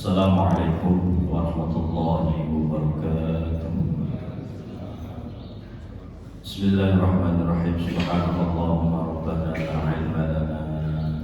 Assalamualaikum warahmatullahi wabarakatuh. Bismillahirrahmanirrahim. Subhanakallahumma rabbana la ilma lana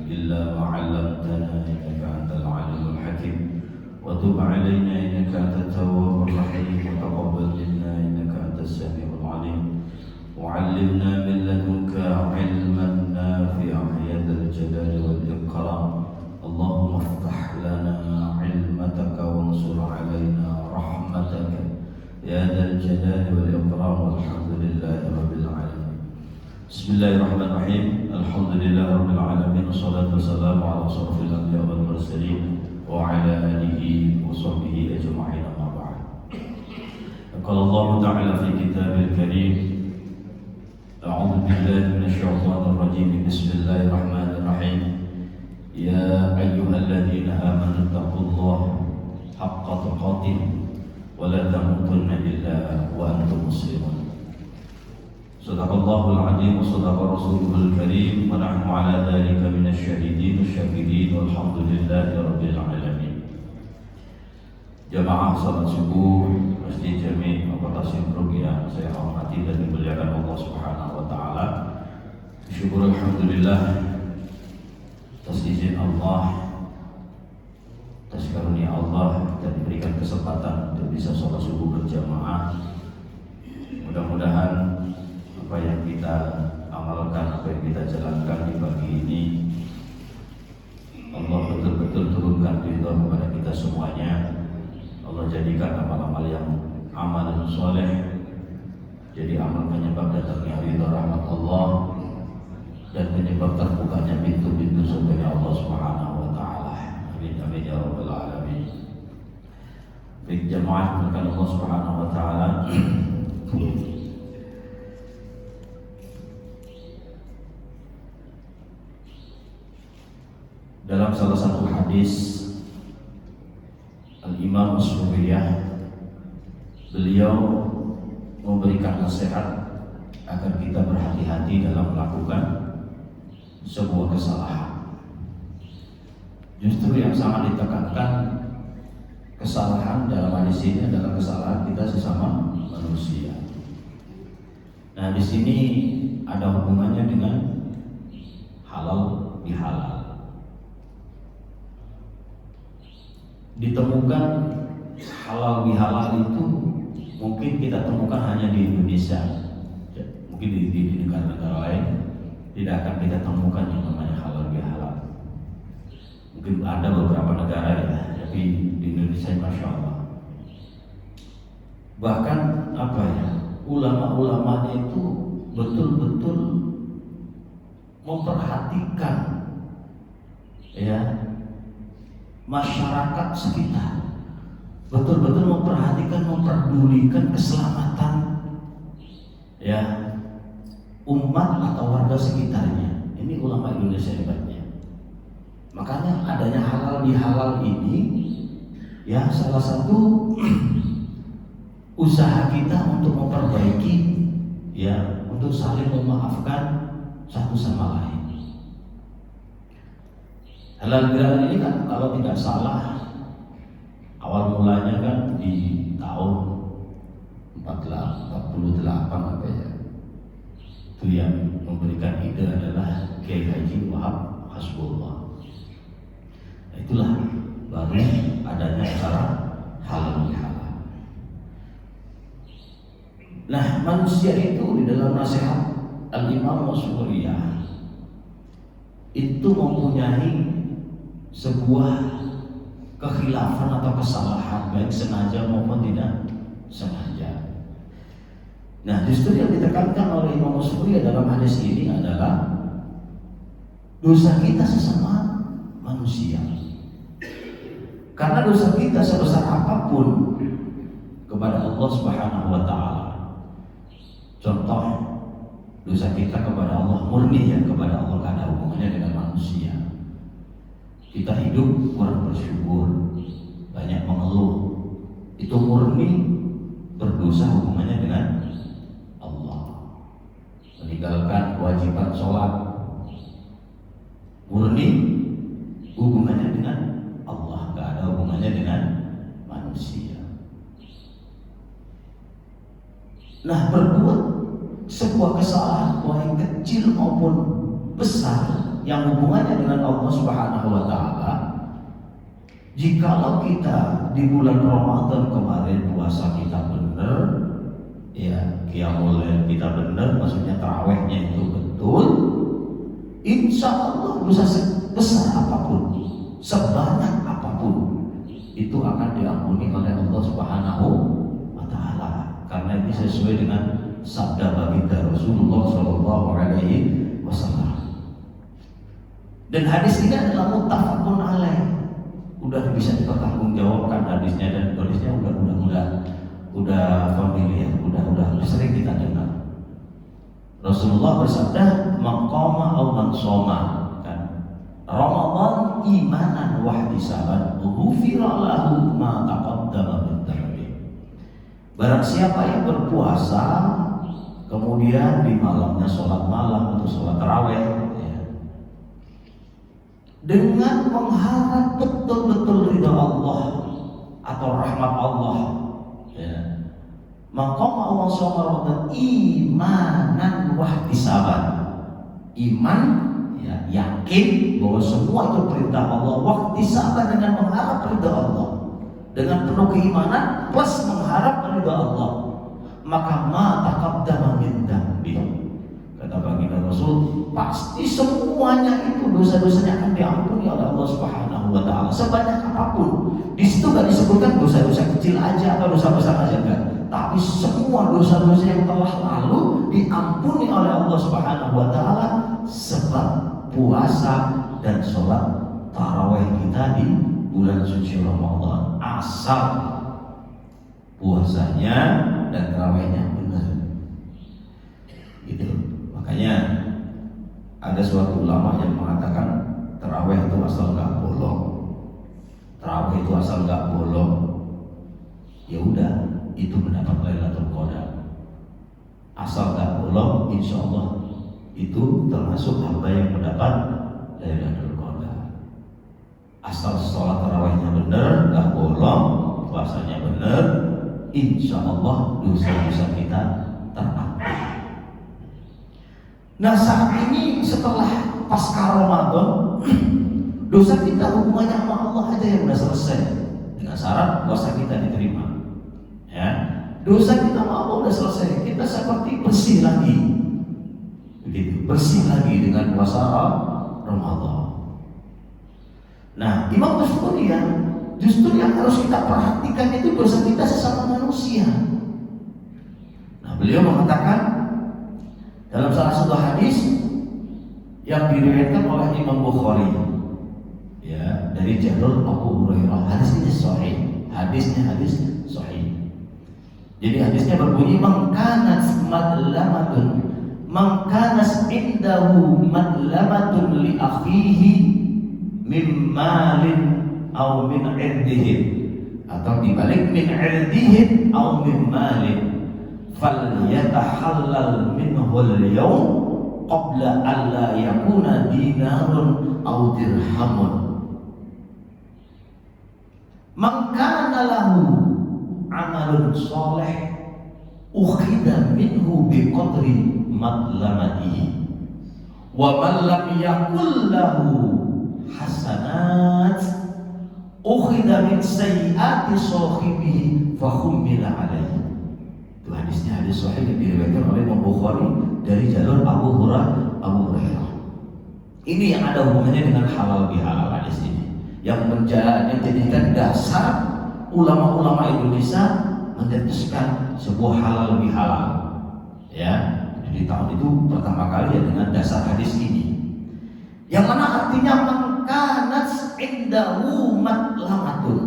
illa ma 'allamtana innaka antal alimul hakim wa tub 'alaina innaka antat tawwabur rahim wa taqabbal minna innaka antas samiul 'alim wa 'allimna min ladunka 'ilman nafi'an ya dzal jalali wal ikram. Allahumma iftah lana 'ilmataka wansur 'alaina rahmataka ya dzal jalali wal ikram walhamdulillahi rabbil alamin. Bismillahirrahmanirrahim. Alhamdulillahi rabbil alamin wassalatu wassalamu ala asyrafil anbiya'i wal mursalin wa ala alihi wa sahbihi ajma'in amma ba'd. Qala Allah ta'ala fi kitabil karim a'udzu billahi minasy syaithanir rajim. Bismillahirrahmanirrahim. Ya ayyuhalladzina amanu taqullaha haqqa tuqatih wa la tamutunna illa wa antum muslimun. Sadaqallahul azim wa sadaqa rasuluhul karim wa nahnu ala dzalika minasy syahidin wasyakirin walhamdulillahi rabbil alamin. Jamaah salat subuh Masjid Jami' Kota Simpruk yang saya hormati dan dimuliakan Allah Subhanahu wa taala. Syukur alhamdulillah atas izin Allah, atas karunia Allah dan diberikan kesempatan untuk bisa sholat subuh berjamaah. Mudah-mudahan apa yang kita amalkan, apa yang kita jalankan di pagi ini, Allah betul-betul turunkan ridha kepada kita semuanya. Allah jadikan amal-amal yang amal dan soleh jadi amal penyebab datangnya ridha rahmat Allah dan penyebab terbukanya pintu-pintu surga Allah Subhanahu wa taala. Amin amin ya rabbal alamin. Baik jemaah berkat Allah Subhanahu wa taala. Dalam salah satu hadis Al-Imam As-Suriyah, beliau memberikan nasihat agar kita berhati-hati dalam melakukan sebuah kesalahan. Justru yang sangat ditekankan kesalahan dalam hadis ini adalah kesalahan kita sesama manusia. Nah, di sini ada hubungannya dengan halal bihalal. Ditemukan halal bihalal itu mungkin kita temukan hanya di Indonesia, mungkin di negara-negara lain tidak akan kita temukan yang namanya halal bihalal. Mungkin ada beberapa negara ya, tapi di Indonesia masya Allah. Bahkan apa ya, ulama-ulamanya itu betul-betul memperhatikan ya masyarakat sekitar, betul-betul memperhatikan, memperdulikan keselamatan ya umat atau warga sekitarnya. Ini ulama Indonesia hebatnya. Makanya adanya halal bihalal ini ya salah satu usaha kita untuk memperbaiki ya, untuk saling memaafkan satu sama lain. Halal bihalal ini kan kalau tidak salah awal mulanya kan di tahun 48 apa ya, itu yang memberikan ide adalah Kiai Haji Wahab Hasbullah. Nah, itulah baru adanya acara halal bihalal. Nah, manusia itu di dalam nasihat Al-Imam As-Suriyah itu mempunyai sebuah kekhilafan atau kesalahan baik sengaja maupun tidak sengaja. Nah, justru yang ditekankan oleh Imam As-Suriyah dalam hadis ini adalah dosa kita sesama manusia. Karena dosa kita sebesar apapun kepada Allah Subhanahu wa taala. Contoh, dosa kita kepada Allah murni ya kepada Allah, tidak ada hubungannya dengan manusia. Kita hidup kurang bersyukur, banyak mengeluh, itu murni berdosa hubungannya dengan Allah. Meninggalkan kewajiban sholat murni hubungannya dengan Allah, gak ada hubungannya dengan Nah, berbuat sebuah kesalahan baik kecil maupun besar yang hubungannya dengan Allah Subhanahu wa taala, jikalau kita di bulan Ramadan kemarin puasa kita benar, ya qiyamul lail kita benar, maksudnya tarawihnya itu betul, insya Allah dosa sebesar apapun, sebanyak apapun, itu akan diampuni oleh Allah Subhanahu wa taala, karena ini sesuai dengan sabda baginda Rasulullah Shallallahu Alaihi Wasallam. Dan hadis ini adalah muttafaqun alaih, udah bisa dipertanggungjawabkan hadisnya, dan hadisnya udah familiar, udah sering kita dengar. Rasulullah bersabda, "Maqama aw man shoma," kan, Ramadan imanan wa ihtisaban, ghufira lahu ma taqaddama min dhanbi. Barang siapa yang berpuasa kemudian di malamnya sholat malam atau sholat tarawih, ya, dengan mengharap betul-betul ridha Allah atau rahmat Allah, ya, maqama Allah subhanahu imanan wa ihtisaban, iman, ya, yakin bahwa semua itu perintah Allah, wa ihtisaban dengan mengharap ridha Allah, dengan penuh keimanan plus mengharap ridha Allah, maka ma taqaddama min dzambi, kata baginda Rasul, pasti semuanya itu dosa-dosanya akan diampuni oleh Allah Subhanahu wa taala sebanyak apapun. Di situ gak disebutkan dosa-dosa kecil aja atau dosa besar aja, enggak, tapi semua dosa-dosa yang telah lalu diampuni oleh Allah Subhanahu wa taala sebab puasa dan sholat tarawih kita di bulan suci Ramadan, asal puasanya dan tarawihnya benar. Gitu. Makanya ada suatu ulama yang mengatakan tarawih itu asal nggak bolong. Tarawih itu asal nggak bolong, ya udah itu mendapat Lailatul Qadar. Asal nggak bolong, insya Allah itu termasuk hamba yang mendapat Lailatul Qadar. Asal sholat tarawihnya benar, nggak bolong, puasanya benar, insya Allah dosa-dosa kita terampuni. Nah, saat ini setelah pasca Ramadan, dosa kita hubungannya sama Allah aja yang udah selesai, dengan syarat puasa kita diterima. Ya, dosa kita sama Allah udah selesai, kita seperti bersih lagi, begitu, bersih lagi dengan puasa Ramadan. Nah, Imam Ghazali justru yang harus kita perhatikan itu dosa kita sesama manusia. Nah, beliau mengatakan dalam salah satu hadis yang diriwayatkan oleh Imam Bukhari, ya, dari jalur Abu Hurairah, hadis ini sahih, hadisnya hadis sahih. Jadi hadisnya berbunyi, "Mangkanas madlamatun, mangkanas indahu madlamatun li akhihi min malin aw min irdihim," atau dibalik, min irdihim aw min malin, falyatahallal minhul yawm qabla alla yakuna dinarun aw dirhamun. Man kana lahu amalun sholih ukhida minhu biqadri madlamatihi, wa man lam yakul lahu hasanat ukhida min sayyiati sahibihi fa khummila alaihi. Itu hadisnya hadis sahih yang diriwayatkan oleh Imam Bukhari dari jalur Abu Hurairah. Ini yang ada hubungannya dengan halal bihalal hadis ini, yang menjadikan dasar ulama-ulama Indonesia mencetuskan sebuah halal bihalal. Ya, di tahun itu pertama kali ya dengan dasar hadis ini, yang mana artinya mangkanas indahu madlamatun,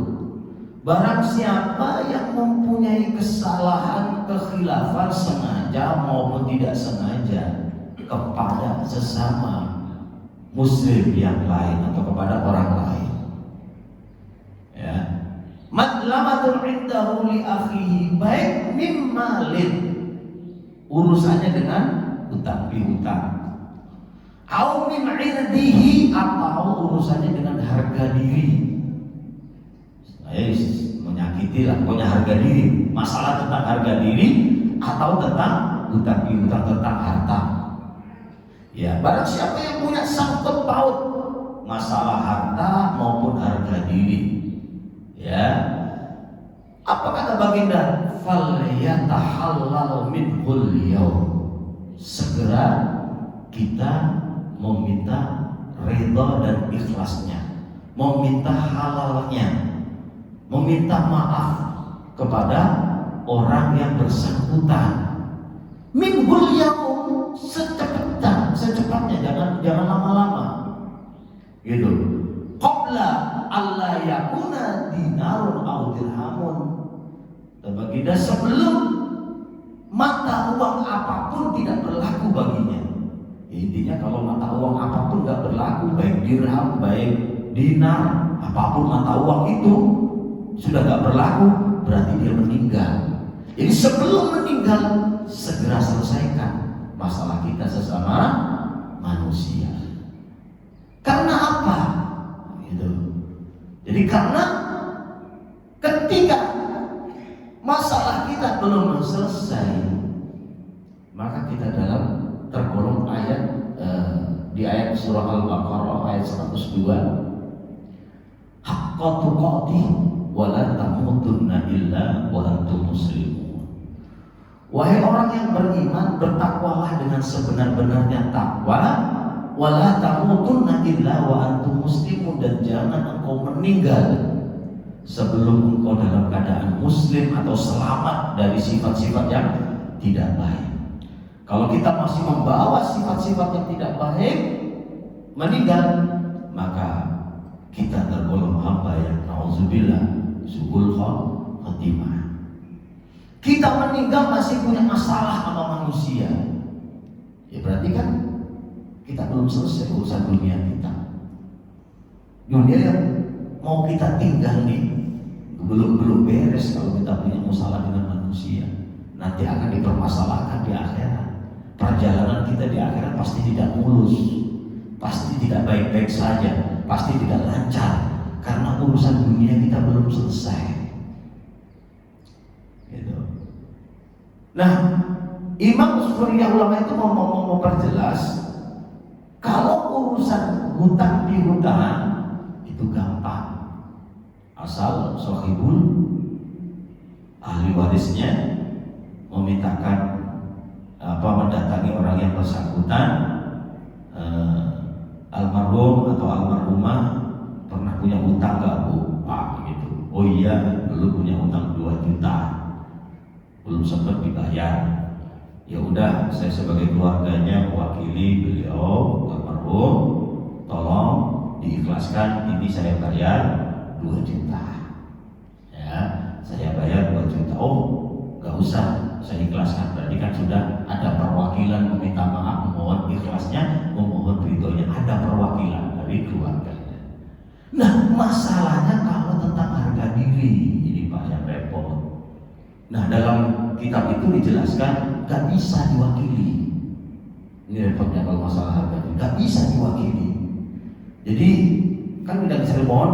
barang siapa yang mempunyai kesalahan, kekhilafan sengaja maupun tidak sengaja kepada sesama muslim yang lain atau kepada orang lain, ya, madlamatun indahu li akhihi, baik min malin, urusannya dengan hutang piutang, au min irdihi, atau urusannya dengan harga diri, menyakiti lah, punya harga diri, masalah tentang harga diri, atau tentang hutang piutang, tentang harta. Ya, barang siapa yang punya sangkut paut masalah harta maupun harga diri, ya, apa kata baginda? Falyatahallal minhul yaum. Segera kita meminta ridha dan ikhlasnya, meminta halalnya, meminta maaf kepada orang yang bersangkutan. Minhul yaum, secepatnya, jangan lama-lama. Gitu. Qabla alla yakuna dinarun aw dirhamun. Baginda sebelum mata uang apapun tidak berlaku baginya. Intinya kalau mata uang apapun nggak berlaku, baik dirham, baik dinar, apapun mata uang itu sudah nggak berlaku, berarti dia meninggal. Jadi sebelum meninggal segera selesaikan masalah kita sesama manusia. Karena apa? Gitu. Jadi karena ketika masalah kita belum selesai, maka kita tergolong di ayat surah Al-Baqarah ayat 102, haqqa tuqatih wa la tamutunna illa wa antum muslimun. Wahai orang yang beriman, bertakwalah dengan sebenar-benarnya takwa, wa la tamutunna illa wa antum muslimun, dan jangan engkau meninggal sebelum engkau dalam keadaan muslim atau selamat dari sifat-sifat yang tidak baik. Kalau kita masih membawa sifat-sifat yang tidak baik, meninggal, maka kita tergolong hamba yang nauzubillah su'ul khatimah. Kita meninggal masih punya masalah sama manusia, ya berarti kan kita belum selesai urusan dunia kita. Dunia yang mau kita tinggal nih belum beres. Kalau kita punya masalah dengan manusia, nanti akan dipermasalahkan di akhirat. Perjalanan kita di akhirat pasti tidak mulus, pasti tidak baik-baik saja, pasti tidak lancar, karena urusan dunia kita belum selesai. Gitu. Nah, Imam Surya ulama itu mau memperjelas kalau urusan hutang piutang itu gampang, asal sahibul ahli warisnya memintakan mendatangi orang yang bersangkutan, almarhum atau almarhumah pernah punya hutang gak bu, pak gitu. Oh iya, dulu punya hutang 2 juta, belum sempat dibayar. Ya udah, saya sebagai keluarganya mewakili beliau almarhum, tolong diikhlaskan, ini saya bayar 2 juta. Ya, saya bayar 2 juta. Oh, gak usah, saya ikhlaskan. Berarti kan sudah ada perwakilan meminta maaf, mohon ikhlasnya, memohon ridhonya, ada perwakilan dari keluarga. Nah, masalahnya kalau tentang harga diri ini Pak yang repot. Nah, dalam kitab itu dijelaskan gak bisa diwakili. Ini repotnya kalau masalah harga diri, gak bisa diwakili. Jadi kan tidak bisa dimohon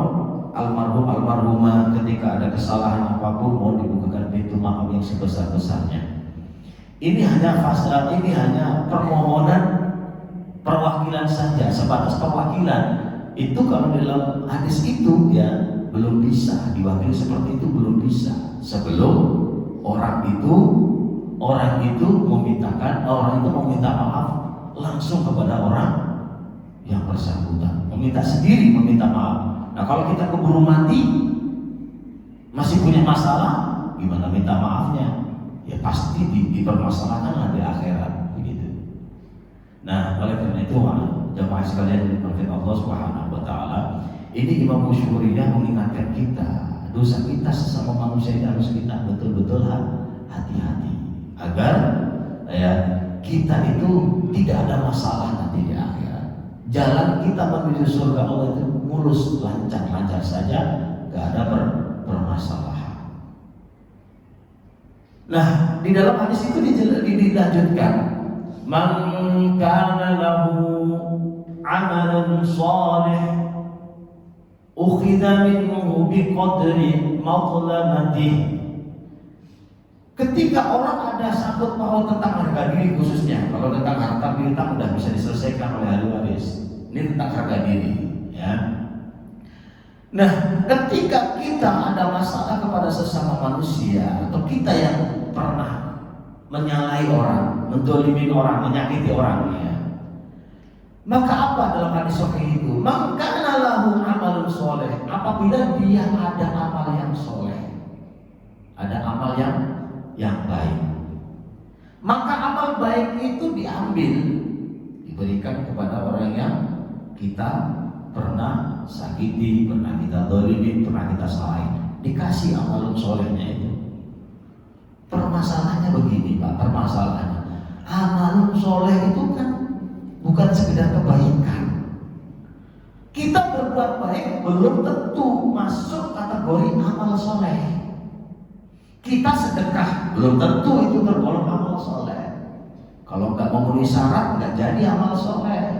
almarhum almarhumah ketika ada kesalahan apapun mohon dibukakan pintu maaf yang sebesar-besarnya. Ini hanya permohonan perwakilan saja, sebatas perwakilan. Itu kalau dalam hadis itu ya belum bisa diwakili seperti itu, belum bisa sebelum orang itu meminta maaf langsung kepada orang yang bersangkutan, meminta maaf. Nah, kalau kita keburu mati masih punya masalah, gimana minta maafnya? Ya pasti dipermasalahkan di akhirat begitu. Nah, oleh karena itu jamaah sekalian dimuliakan Allah Subhanahu wa taala, ini Imam Musyuriyah mengingatkan kita, dosa kita sesama manusia ini harus kita betul-betul hati-hati agar ya kita itu tidak ada masalah nanti di akhirat. Jalan kita menuju surga Allah itu mulus, lancar saja, gak ada permasalahan. Nah, di dalam hadis itu dilanjutkan, man kana lahu amalun salih ukhidha minhu biqadri madlamatih Ketika orang ada sangkut paut tentang harga diri khususnya, kalau tentang harta piutang udah bisa diselesaikan oleh ahli waris. Ini tentang harga diri, ya. Nah, ketika kita ada masalah kepada sesama manusia atau kita yang pernah menyalahi orang, menzalimi orang, menyakiti orang, ya, maka apa dalam hadis sahih itu? Maka lahu amalun soleh. Apabila dia ada amal yang soleh, ada amal yang baik, maka amal baik itu diambil, diberikan kepada orang yang kita pernah sakiti, pernah kita zalimi, pernah kita salahin, dikasih amalun solehnya itu. Permasalahannya begini Pak, permasalahannya amalun soleh itu kan bukan sekedar kebaikan. Kita berbuat baik belum tentu masuk kategori amal soleh. Kita sedekah belum tentu itu tergolong amal soleh. Kalau nggak memenuhi syarat nggak jadi amal soleh.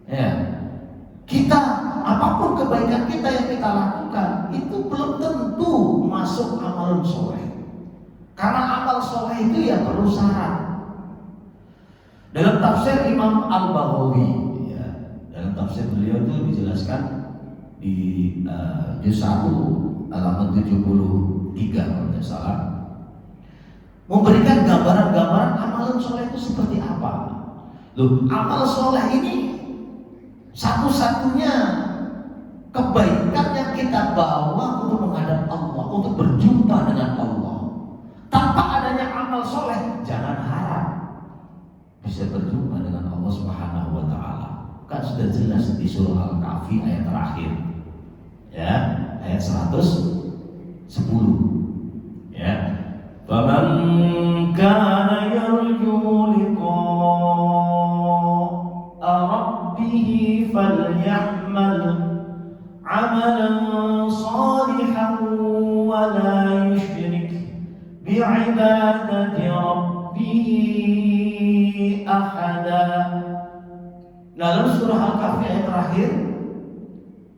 Ya, kita apapun kebaikan kita yang kita lakukan itu belum tentu masuk amal soleh. Karena amal soleh itu ya perlu syarat. Dalam tafsir Imam Al-Baghawi, ya, dalam tafsir beliau itu dijelaskan di juz 1 halaman 73 kalau tidak salah, memberikan gambaran-gambaran amalan soleh itu seperti apa. Loh, amal soleh ini satu-satunya kebaikan yang kita bawa untuk menghadap Allah, untuk berjumpa dengan Allah. Tanpa adanya amal soleh, jangan harap bisa berjumpa dengan Allah Subhanahu wa Ta'ala. Kan sudah jelas di surah Al-Kahfi ayat terakhir, ya, ayat 110, ya. Faman kana yarju liqa'a rabbih falyamal 'amalan salihan wa la yushrik bi'ibadati rabbih ahada. Dalam surah Al-Kahfi ayat terakhir,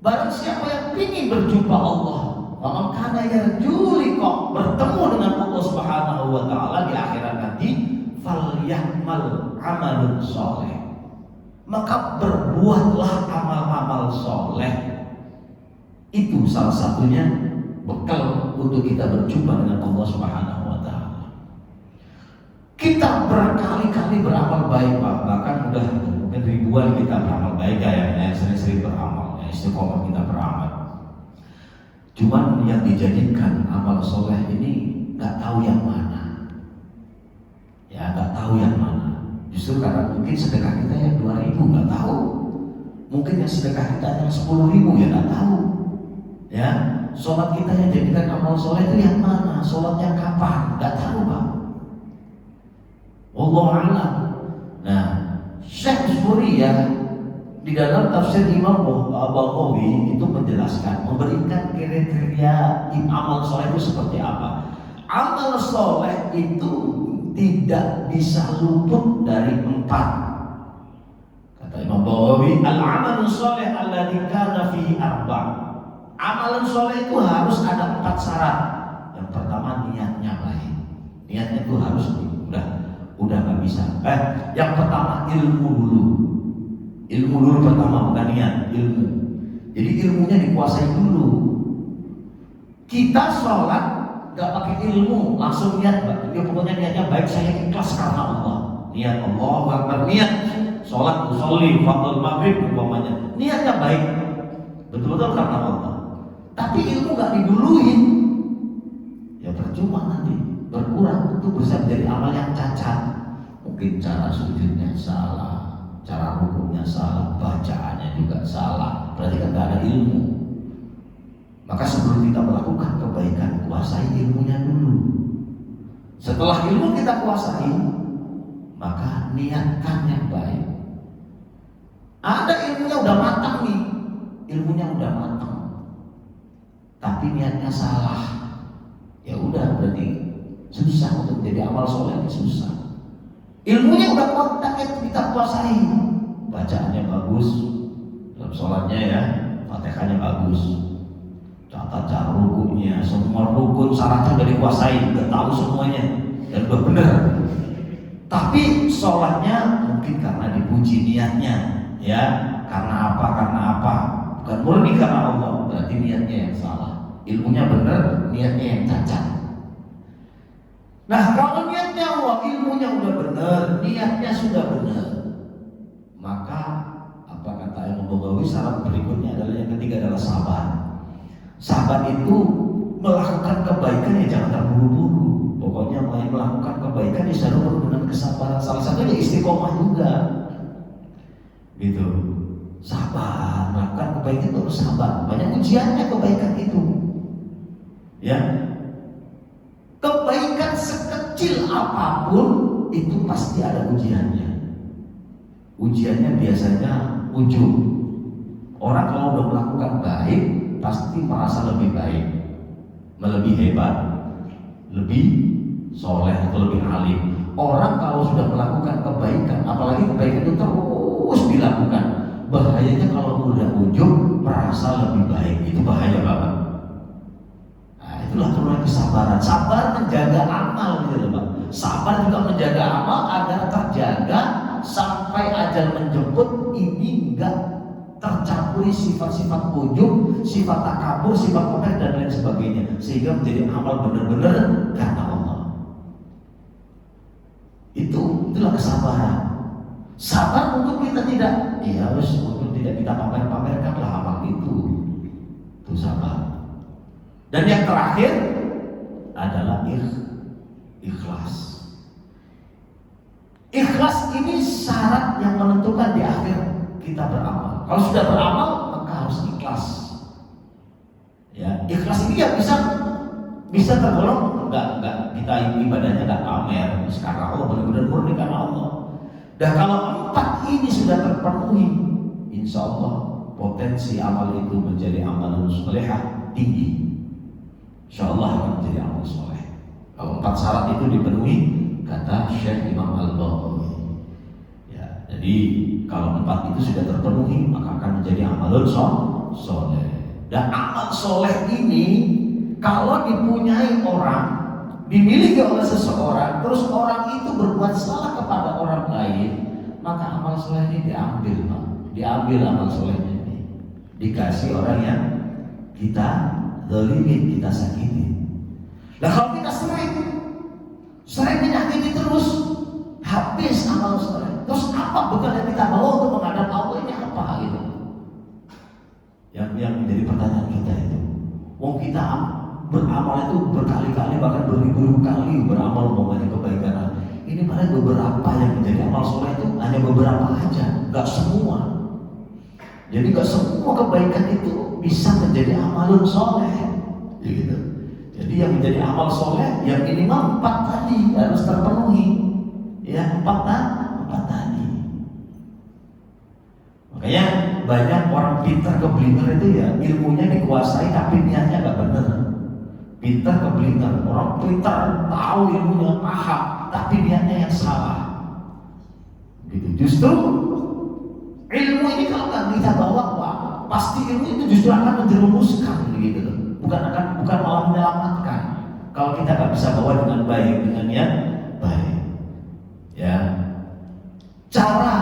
barang siapa yang ingin berjumpa Allah, makanya yarju liqa, bertemu dengan Allah Subhanahu wa Ta'ala di akhirat nanti, falyamal amalun soleh, maka berbuatlah amal-amal soleh. Itu salah satunya bekal untuk kita berjumpa dengan Allah Subhanahu wa Ta'ala. Kita berkali-kali beramal baik Pak, bahkan udah mungkin ribuan kita beramal baik, yang sering-sering beramal, yang istiqomah kita beramal. Cuman yang dijadikan amal soleh ini nggak tahu yang mana, ya, nggak tahu yang mana. Justru karena mungkin sedekah kita yang 2.000 nggak tahu, mungkin yang sedekah kita yang 10.000 ya nggak tahu, ya. Sholat kita yang jadikan amal soleh itu yang mana, sholatnya kapan, nggak tahu Pak. Wallahu a'lam. Nah, Syekh Surya di dalam tafsir Imam Baghawi itu menjelaskan, memberikan kriteria amal soleh itu seperti apa. Amal soleh itu tidak bisa luput dari 4. Kata Imam Baghawi, al-amal soleh alladzi kana fihi 4. Amalan soleh itu harus ada 4 syarat. Yang pertama niatnya baik. Niatnya itu harus udah nggak bisa. Yang pertama ilmu dulu. Ilmu dulu pertama, bukan niat, ilmu. Jadi ilmunya dikuasai dulu. Kita sholat nggak pakai ilmu, langsung niat, dia pokoknya niatnya baik, saya ikhlas karena Allah. Niat Allah, Akbar, niat sholat, usolli, fardhu maghrib umpamanya. Niatnya baik, betul-betul karena Allah. Tapi ilmu nggak diduluin, ya percuma nanti. Berkurang, itu bisa menjadi amal yang cacat. Mungkin cara sujudnya salah, cara rukunya salah, bacaannya juga salah. Berarti kan gak ada ilmu. Maka sebelum kita melakukan kebaikan, kuasai ilmunya dulu. Setelah ilmu kita kuasai, maka niatkan yang baik. Ada ilmunya udah matang nih, ilmunya udah matang, tapi niatnya salah, ya udah berarti susah untuk jadi amal soleh, susah. Ilmunya udah kontak, kita kuasai, bacaannya bagus, dalam sholatnya ya, fatihahnya bagus, tata cara rukunnya, semua rukun syaratnya udah dikuasai, udah tahu semuanya dan udah benar. Tapi sholatnya mungkin karena dipuji niatnya, ya karena apa, bukan murni karena Allah, berarti niatnya yang salah. Ilmunya benar, niatnya yang cacat. Nah kalau niatnya Allah, ilmunya udah benar, niatnya sudah benar, maka apa kata Imam Baghawi, syarat berikutnya adalah yang ketiga adalah sabar. Sabar itu melakukan kebaikan ya jangan terburu-buru. Pokoknya mau melakukan kebaikan ya selalu perlu dengan kesabaran. Salah satunya istiqomah juga. Gitu. Sabar, melakukan kebaikan itu harus sabar. Banyak ujiannya kebaikan itu. Ya. Kebaikan sekecil apapun itu pasti ada ujiannya. Ujiannya biasanya ujung. Orang kalau udah melakukan baik pasti merasa lebih baik, lebih hebat, lebih soleh atau lebih alim. Orang kalau sudah melakukan kebaikan, apalagi kebaikan itu terus dilakukan, bahayanya kalau udah ujung merasa lebih baik, itu bahaya banget. Nah, itulah perlunya kesabaran. Sabar menjaga amal gitu loh, Pak. Sabar juga menjaga amal agar terjaga sampai ajal menjemput, ini enggak tercampuri sifat-sifat ujub, sifat takabur, sifat pamer dan lain sebagainya, sehingga menjadi amal benar-benar karena Allah. Itulah kesabaran. Sabar untuk kita tidak, ya harus untuk tidak kita pamer-pamerkanlah amal itu sabar. Dan yang terakhir adalah ikhlas. Ikhlas ini syarat yang menentukan di akhir kita beramal. Kalau sudah beramal maka harus ikhlas. Ya, ikhlas ini ya bisa tergolong enggak kita ibadahnya enggak pamer, karena Allah benar-benar murni karena Allah. Dan kalau empat ini sudah terpenuhi, insya Allah potensi amal itu menjadi amal salehah tinggi. Insya Allah akan menjadi amal soleh. Kalau empat syarat itu dipenuhi, kata Syekh Imam Al-Baghawi. Ya, jadi kalau empat itu sudah terpenuhi, maka akan menjadi amalun soleh. Dan amal soleh ini kalau dipunyai orang, dimiliki oleh seseorang, terus orang itu berbuat salah kepada orang lain, maka amal soleh ini diambil amal solehnya ini, dikasih orang yang kita zalimin, kita sakiti. Nah kalau kita sering menyakiti terus, habis amal soleh. Terus apa bekal yang kita bawa untuk menghadap Allah ini apa gitu? Yang menjadi pertanyaan kita itu. Wong kita beramal itu berkali-kali, bahkan beribu-ribu kali beramal umpamanya kebaikan. Ini pada beberapa yang menjadi amal soleh itu hanya beberapa aja, nggak semua. Jadi nggak semua kebaikan itu bisa menjadi amalun soleh, gitu. Jadi yang menjadi amal soleh yang minimal 4 tadi harus terpenuhi, ya 4 tadi. Makanya banyak orang pintar keblinger itu ya ilmunya dikuasai tapi niatnya nggak benar. Pintar keblinger, orang pintar tahu ilmunya paham tapi niatnya yang salah. Gitu. Justru ilmu ini kalau nggak kita bawa, pasti ilmu itu justru akan menjerumuskan, gitu loh. Bukan malah menyelamatkan. Kalau kita nggak bisa bawa dengan baik, dengan niat baik, ya. Cara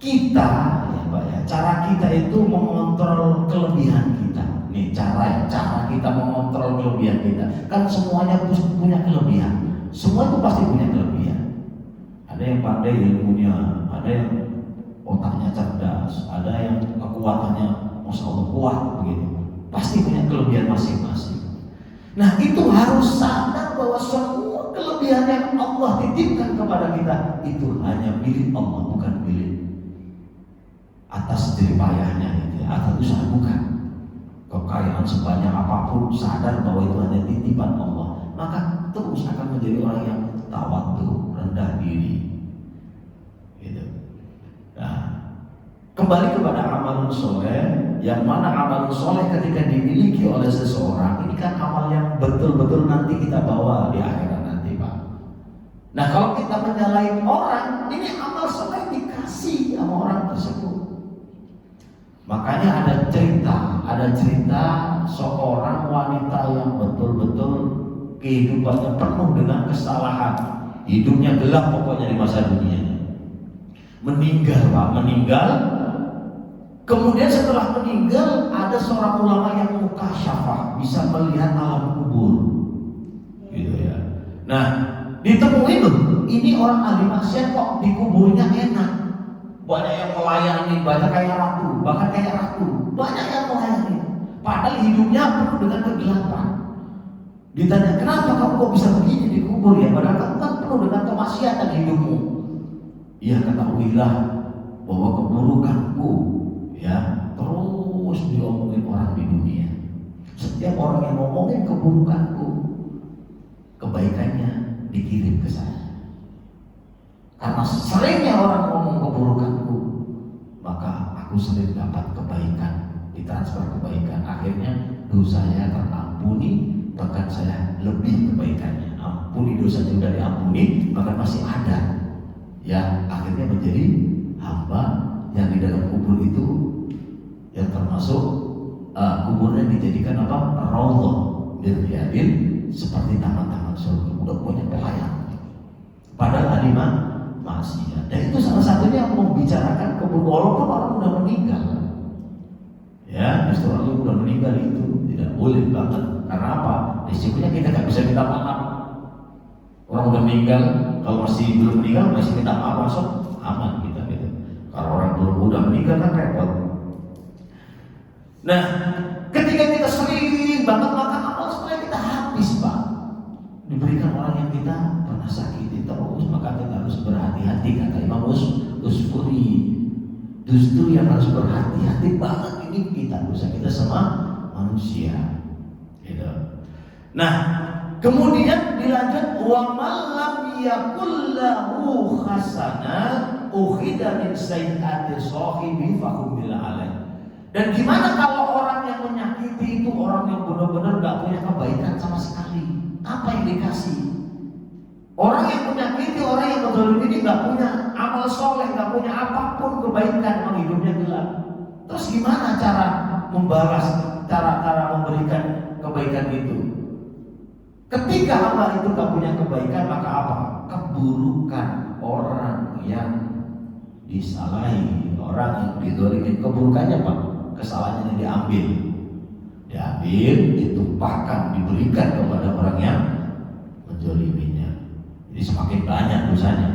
kita, ya Pak ya, cara kita itu mengontrol kelebihan kita. Nih cara kita mengontrol kelebihan kita. Kan semuanya punya kelebihan. Semua itu pasti punya kelebihan. Ada yang pandai ilmunya, ada yang otaknya cerdas, ada yang kekuatannya masya Allah kuat begitu. Pasti punya kelebihan masing-masing. Nah itu harus sadar bahwa semua kelebihan yang Allah titipkan kepada kita itu hanya milik Allah, bukan milik atas jeripayahnya itu, atas usaha bukan. Kekayaan sebanyak apapun, sadar bahwa itu hanya titipan Allah, maka terus akan menjadi orang yang tawadhu, rendah diri. Gitu. Nah, kembali kepada amalun soleh, yang mana amalun soleh ketika dimiliki oleh seseorang, ini kan amal yang betul-betul nanti kita bawa di akhirat nanti, Pak. Nah, kalau kita menyalahin orang, ini amal soleh dikasih sama orang tersebut. Makanya ada cerita ada cerita seorang wanita yang betul-betul kehidupannya penuh dengan kesalahan, hidupnya gelap pokoknya di masa dunia. Meninggal Pak, meninggal. Kemudian setelah meninggal ada seorang ulama yang mukasyafah, bisa melihat alam kubur, gitu ya. Nah, ditemuin loh, ini orang ahli maksiat kok dikuburnya enak. Banyak yang melayani, banyak kayak ratu, bahkan kayak ratu, banyak yang melayani. Padahal hidupnya penuh dengan kegelapan. Ditanya, kenapa kamu kok bisa begini dikubur ya? Padahal kamu kan penuh dengan kemaksiatan hidupmu. Ya ketahuilah bahwa keburukanku ya terus diomongin orang di dunia. Setiap orang yang ngomongin keburukanku, kebaikannya dikirim ke saya. Karena seringnya orang ngomong keburukanku, maka aku sering dapat kebaikan, ditransfer kebaikan. Akhirnya dosanya terampuni, bahkan saya lebih kebaikannya. Ampuni dosanya sudah diampuni, bahkan masih ada. Ya akhirnya menjadi hamba yang di dalam kubur itu, yang termasuk kuburnya dijadikan apa? Raudhah min riyadin, seperti taman-taman surga. Udah punya pelayan. Padahal ahli maksiat. Dan itu salah satunya yang membicarakan kubur, walaupun orang udah meninggal. Ya, justru orang yang udah meninggal itu tidak boleh banget. Karena apa? Risikonya kita nggak bisa minta maaf. Orang udah meninggal, kalau masih belum meninggal masih minta maaf langsung aman kita gitu. Kalau orang belum udah meninggal kan repot. Nah, ketika kita sering banget maka amal supaya kita habis Pak. Diberikan orang yang kita pernah sakiti terus, maka kita harus berhati-hati, kata Imam Usfuri. Justru yang harus berhati-hati banget ini kita, dosa kita sama manusia. Gitu. Nah, kemudian dilanjut wa man lam yakul lahu hasanah ukhida min sayyiati sahibi fahum bil alaih. Dan gimana kalau orang yang menyakiti itu orang yang benar-benar enggak punya kebaikan sama sekali? Apa yang dikasih? Orang yang menyakiti, orang yang betul ini enggak punya amal soleh, enggak punya apapun kebaikan, memang hidupnya gelap. Terus gimana cara membalas, cara memberikan kebaikan itu? Ketika hamba itu tak punya kebaikan, maka apa? Keburukan orang yang disalahi, orang yang dizalimi, keburukannya Pak, kesalahannya diambil, ditumpahkan, diberikan kepada orang yang menzaliminya. Jadi semakin banyak dosanya,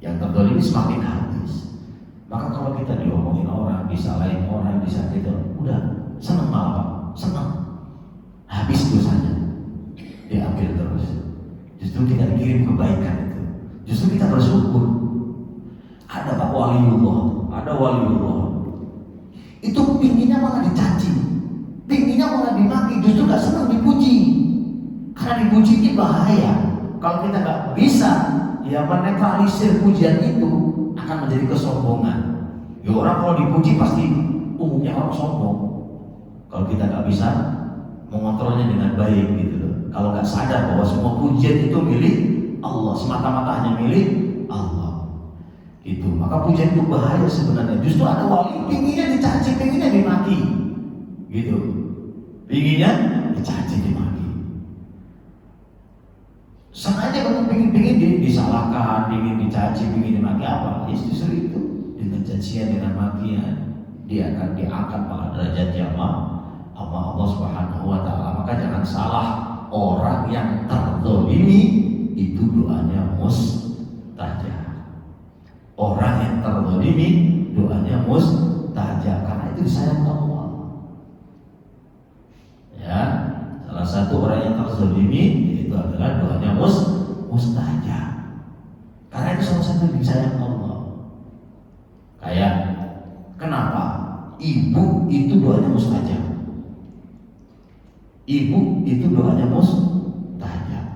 yang terzalimi semakin habis. Maka kalau kita diomongin orang, disalahin orang, disakiti, udah senang malah Pak, senang. Habis dosanya diambil terus. Justru kita dikirim kebaikan itu. Justru kita bersyukur. Ada Pak waliullah. Itu pinginnya malah dicaci, pinginnya malah dimaki. Justru gak senang dipuji. Karena dipuji ini bahaya. Kalau kita gak bisa ya menetralisir pujian itu, akan menjadi kesombongan. Ya orang kalau dipuji pasti umumnya orang sombong. Kalau kita gak bisa mengontrolnya dengan baik gitu loh. Kalau nggak sadar bahwa semua pujian itu milik Allah, semata-mata hanya milik Allah, itu maka pujian itu bahaya sebenarnya. Justru ada wali pinginnya dicaci, pinginnya dimaki, gitu. Pinginnya dicaci, dimaki. Sengaja kamu pingin disalahkan, pingin dicaci, pingin dimaki apa? Ya justru itu dengan cacian, dengan makian dia akan diangkat pada derajat sama Allah Subhanahu wa taala. Maka jangan salah, orang yang terzalimi itu doanya mustajab. Orang yang terzalimi doanya mustajab karena itu disayang Allah. Ya, salah satu orang yang terzalimi itu adalah doanya mustajab. Karena itu salah satu yang disayang Allah. Kayak kenapa? Ibu itu doanya mustajab. Ibu itu doanya mustajab.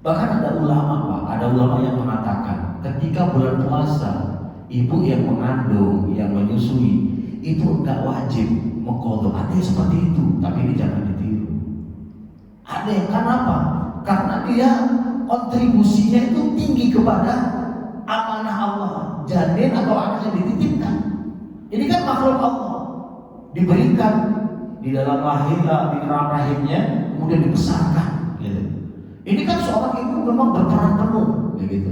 Bahkan ada ulama Pak, ada ulama yang mengatakan ketika bulan puasa, ibu yang mengandung, yang menyusui itu enggak wajib mengqadha. Ada yang seperti itu, tapi ini jangan ditiru. Ada yang kenapa? Karena dia kontribusinya itu tinggi kepada amanah Allah, janin atau anak yang dititipkan. Ini kan makhluk Allah. diberikan di dalam rahimnya, kemudian dibesarkan. Gitu. Ini kan seorang ibu memang berperan penuh, begitu.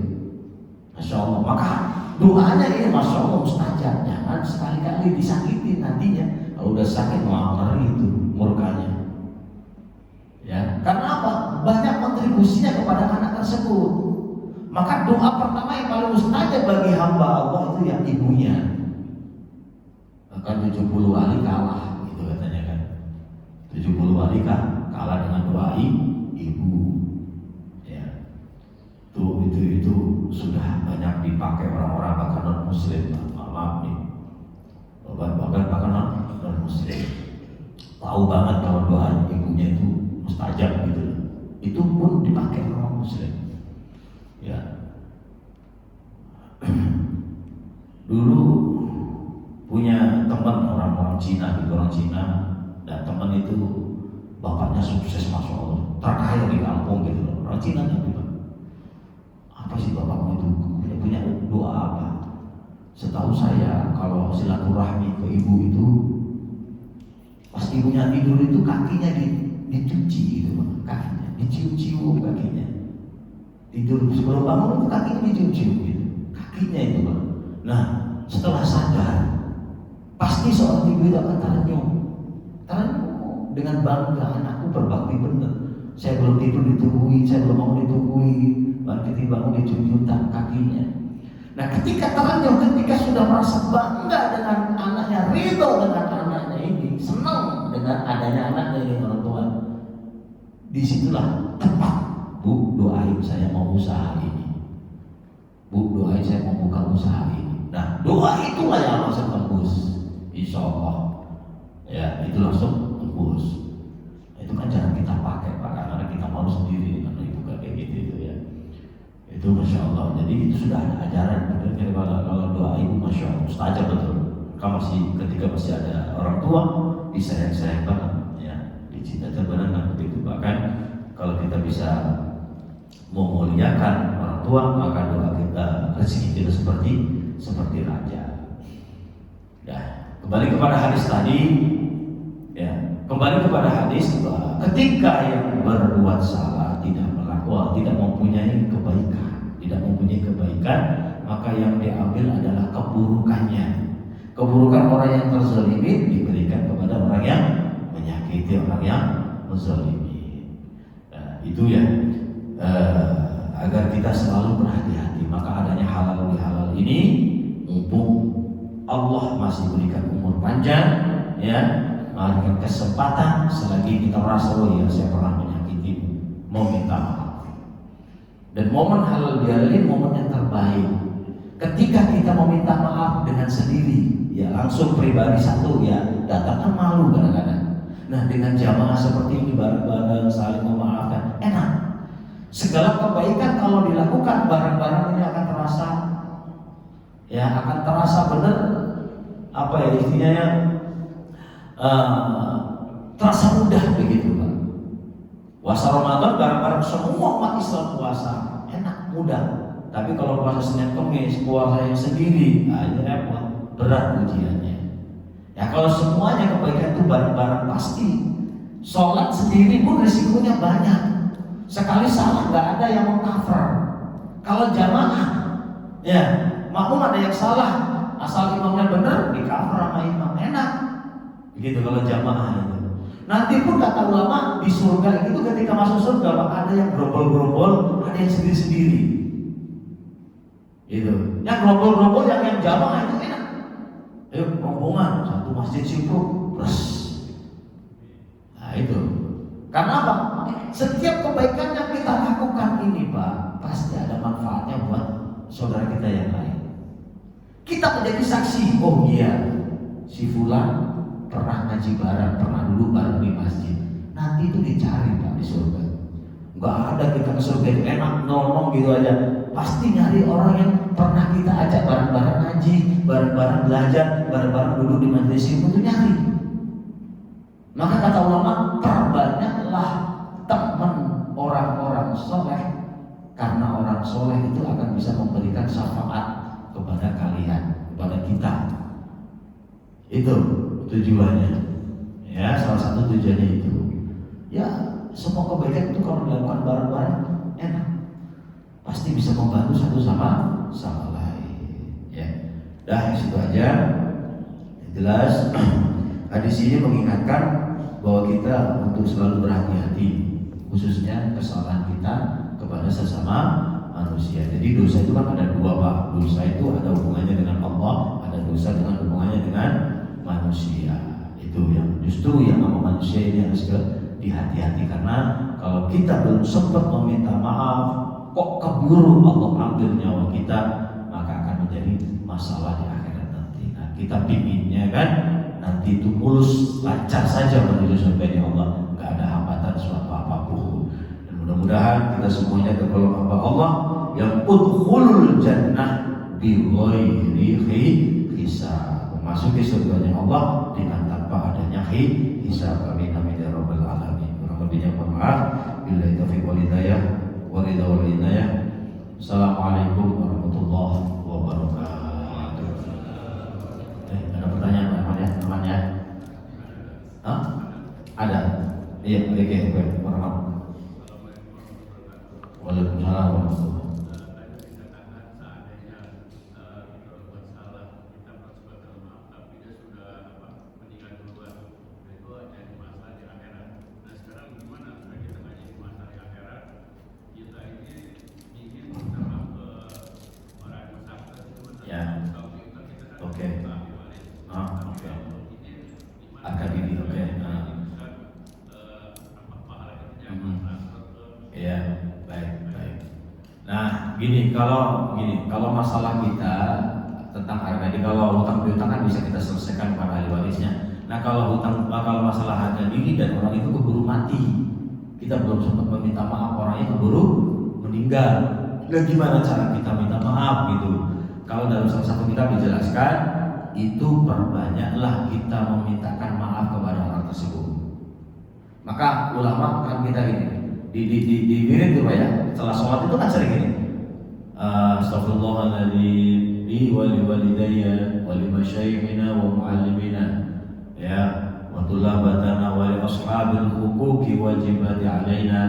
Masya Allah. Maka doanya ini Masya Allah mustajab. Jangan sekali-kali disakiti nantinya. Kalau udah sakit ngeri itu murkanya. Ya, karena apa? Banyak kontribusinya kepada anak tersebut. Maka doa pertama yang paling mustajab bagi hamba Allah itu ya ibunya. Bahkan 70 kali kalah, gitu katanya kan. 70 kali kalah dengan doa ibu. Ya, itu sudah banyak dipakai orang-orang bahkan non Muslim. Maaf nih, bahkan non Muslim tahu banget kalau doa ibunya itu mustajab gitu. Itu pun dipakai orang Muslim. Ya, dulu punya teman orang Cina, gitu, orang Cina, dan teman itu bapaknya sukses Masya Allah, terkaya di kampung gitu loh. Orang Cina kan gitu. Apa sih bapakmu itu punya doa apa? Setahu saya kalau silaturahmi ke ibu itu pas ibunya tidur itu kakinya dicuci gitu, kakinya dicium-cium kakinya. Tidur sebelum bangun itu kakinya dicium-cium gitu, kakinya itu Pak. Nah setelah sadar pasti seorang ibu itu akan terenyuh dengan bangga, anakku berbakti benar. Saya belum tidur ditungguin, saya belum bangun ditungguin, begitu bangun dicium-cium kakinya. Nah ketika terenyuh, ketika sudah merasa bangga dengan anaknya, ridho dengan anaknya ini, senang dengan adanya anaknya ini orang tua, disitulah tepat, Bu doain saya mau usaha ini, Bu doain saya mau buka usaha ini. Nah doa itulah yang langsung tembus, insya Allah. Ya itu langsung tembus. Itu kan jarang kita pakai Pak, karena kita malu sendiri dengan ibu kayak gitu itu ya. Itu Masya Allah. Jadi itu sudah ada ajaran. Kalau doa ibu Masya Allah mustajab betul. Ketika masih ada orang tua disayang-sayang banget ya, dicinta benar begitu. Bahkan kalau kita bisa memuliakan orang tua, maka doa kita, rezeki kita seperti raja. Ya, kembali kepada hadis tadi. Ya, kembali kepada hadis bahwa ketika yang berbuat salah tidak mempunyai kebaikan, maka yang diambil adalah keburukannya. Keburukan orang yang terzalimi diberikan kepada orang yang menyakiti orang yang menzalimi. Nah, itu ya, agar kita selalu berhati-hati. Maka adanya halal bihalal ini, mumpung Allah masih berikan umur panjang, ya, memberikan kesempatan selagi kita merasa oh ya saya pernah menyakiti, mau minta maaf. Dan momen halal bihalal ini momen yang terbaik. Ketika kita mau minta maaf dengan sendiri, ya langsung pribadi satu ya, datang kan malu kadang-kadang. Nah dengan jamaah seperti ini bareng-bareng saling memaafkan, enak. Segala kebaikan kalau dilakukan bareng-bareng ini akan terasa, ya akan terasa benar apa ya istilahnya, terasa mudah begitu Pak. Puasa Ramadan bareng-bareng semua umat Islam puasa, enak, mudah. Tapi kalau puasa Senin Kamis, puasa yang sendiri, ini repot, berat ujiannya. Ya kalau semuanya kebaikan itu bareng-bareng pasti. Sholat sendiri pun risikonya banyak. Sekali salah nggak ada yang mengcover. Kalau jamaah, ya makmum ada yang salah, asal imamnya benar, di-cover sama imam, enak. Begitu kalau jamaah itu. Nanti pun kata ulama di surga itu ketika masuk surga maka ada yang gerombol-gerombol, ada yang sendiri-sendiri. Gitu. Yang gerombol-gerombol yang jamaah itu enak. Rombongan satu masjid situ, terus. Nah itu. Karena apa? Setiap kebaikan yang kita lakukan ini Pak, pasti ada manfaatnya buat saudara kita yang lain. Kita menjadi saksi. Oh iya, si fulan pernah ngaji bareng, pernah duduk bareng di masjid. Nanti itu dicari Pak di surga. Gak ada kita ke surga itu enak ngomong gitu aja. Pasti nyari orang yang pernah kita ajak bareng-bareng ngaji, bareng-bareng belajar, bareng-bareng duduk di majelis ilmu itu nyari. Maka kata ulama, perbanyaklah teman orang-orang soleh, karena orang soleh itu akan bisa memberikan syafaat kepada kalian, kepada kita. Itu tujuannya. Ya, salah satu tujuannya itu. Ya, semua kebaikan itu kalau dilakukan bareng-bareng enak. Pasti bisa membantu satu sama lain. Ya. Dah situ aja. Jelas hadis ini mengingatkan bahwa kita untuk selalu berhati-hati, khususnya kesalahan kita kepada sesama manusia. Jadi dosa itu kan ada dua, Pak. Dosa itu ada hubungannya dengan Allah, ada dosa dengan hubungannya dengan manusia. Itu yang justru yang sama manusia ini harus dihati-hati, karena kalau kita belum sempat meminta maaf, kok keburu Allah ambil nyawa kita, maka akan menjadi masalah di akhirat nanti. Nah, kita pinginnya kan nanti itu mulus lancar saja menuju surga Allah, nggak ada hambatan suatu apapun. Dan mudah-mudahan kita semuanya tergolong hamba Allah yang udkhulul jannah bi ghairi hisab, memasuki surganya Allah dengan tanpa adanya hisab. Amin amin ya rabbal alamin. Kurang lebihnya mohon maaf. Billahi taufiq wal hidayah wa ridha wal inayah. Assalamualaikum warahmatullahi wabarakatuh. Ada pertanyaan teman ya? Hah? Ada? Iya, oke. Warahmatullahi. Waalaikumsalam warahmatullahi. Kalau masalah kita tentang harga, jadi kalau hutang piutang kan bisa kita selesaikan para ahli warisnya. Nah, kalau masalah harga diri dan orang itu keburu mati, kita belum sempat meminta maaf, orangnya keburu meninggal. Nah, gimana cara kita minta maaf gitu? Kalau dalam salah satu kitab dijelaskan, itu perbanyaklah kita memintakan maaf kepada orang tersebut. Maka ulama kan kita gini, di wirid itu ya, setelah sholat itu kan sering gini. Astaghfirullahaladzim li wa li walidayya wa li masyayikhina wa muallimina ya wa tulabatana wa li ashabil huquqi wajibati alaina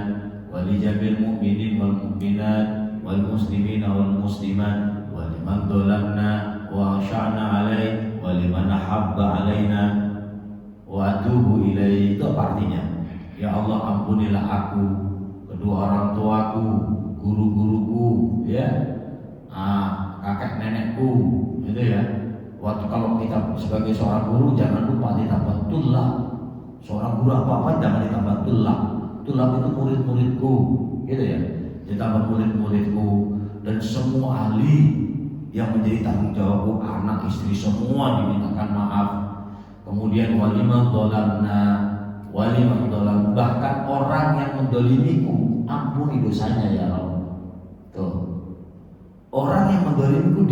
wa li jamil mu'minin wal mu'minat wal muslimina wal muslimat wa liman dolamna wa asya'na alaih wa liman ahabba alaina wa atubu ilaih. Itu apa artinya? Ya Allah, ampunilah aku, kedua orang tuaku, guru-guruku, ya, kakek nenekku, gitu ya. Waktu kalau kita sebagai seorang guru jangan lupa ditambah tullah. Seorang guru apa-apa jangan ditambah tullah. Tullah itu murid-muridku, gitu ya. Ditambah murid-muridku dan semua ahli yang menjadi tanggung jawabku, anak, istri, semua dimintakan maaf. Kemudian walimah dolam, bahkan orang yang mendolimiku, ampuni dosanya ya Allah. Tuh, orang yang mendolimiku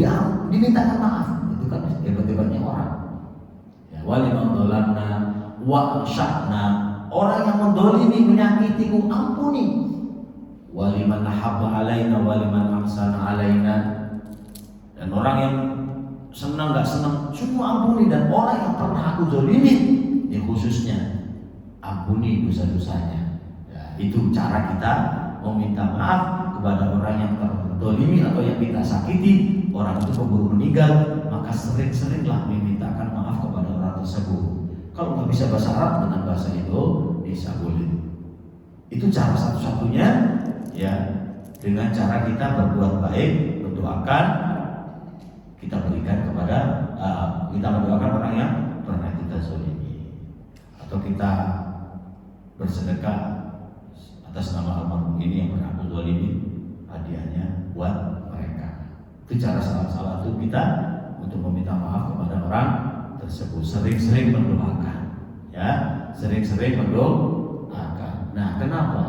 dimintakan maaf, itu kan hebat-hebatnya orang. Ya, walimah dolamna wa sya'na, orang yang mendolimi menyakitiku, ampuni. Waliman nahabba alaina waliman ahsana alaina, dan orang yang senang nggak senang semua ampuni, dan orang yang pernah aku zalimi, ini khususnya ampuni dosa-dosanya. Ya, itu cara kita meminta maaf kepada orang yang terzalimi atau yang kita sakiti. Orang itu keburu meninggal, maka sering-seringlah memintakan maaf kepada orang tersebut. Kalau nggak bisa bahasa Arab, dengan bahasa Indonesia boleh. Itu cara satu-satunya, ya, dengan cara kita berbuat baik, mendoakan, kita berikan kepada kita mendoakan orang yang pernah kita zalimi, atau kita bersedekah atas nama almarhum ini yang pernah aku zalimi, hadiahnya buat mereka. Itu cara salah satu kita untuk meminta maaf kepada orang tersebut. Sering-sering mendoakan, ya, sering-sering mendoakan. Nah, kenapa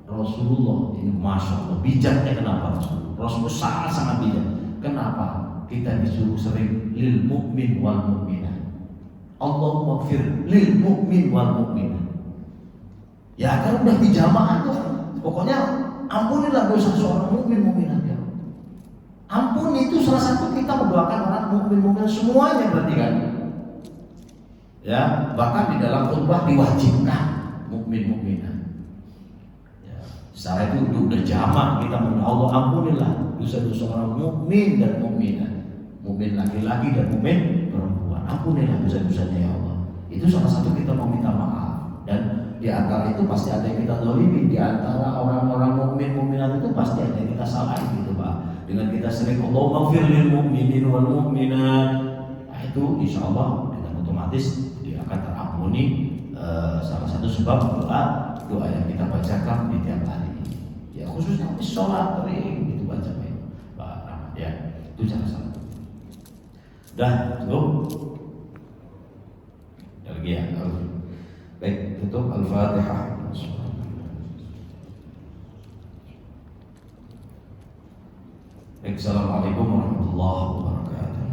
Rasulullah ini masya Allah bijaknya? Kenapa Rasulullah sangat bijak? Kenapa kita disuruh sering lil mu'min wal mu'minah? Allahumma gfir lil mu'min wal mu'minah. Ya kan udah di jamaah tuh, pokoknya ampunilah dosa seorang mukmin mukminat ya. Ampun itu salah satu kita mendoakan orang mukmin mukminat semuanya, berarti kan? Ya, bahkan di dalam khutbah diwajibkan mukmin-mukminah. Ya, secara itu udah jamak kita meminta Allah ampunilah dosa-dosa orang mukmin dan mukminah, mukmin laki-laki dan mukmin perempuan. Ampunilah dosa-dosanya ya Allah. Itu salah satu kita mau minta maaf. Dan di antara itu pasti ada yang kita zalimi, di antara orang-orang mukmin-mukminat itu pasti ada yang kita salahin gitu Pak. Dengan kita sering Allahumma ighfir lil mu'minin wal mu'minat. Nah, itu insya Allah dengan otomatis dia akan terampuni salah satu sebab doa yang kita bacakan di tiap hari. Ya khususnya di sholat sering itu baca Pak Rahmat ya. Itu cara satu. Dah cukup. Lagi ya. Baik, tutup Al-Fatihah. Baik, Assalamualaikum warahmatullahi wabarakatuh.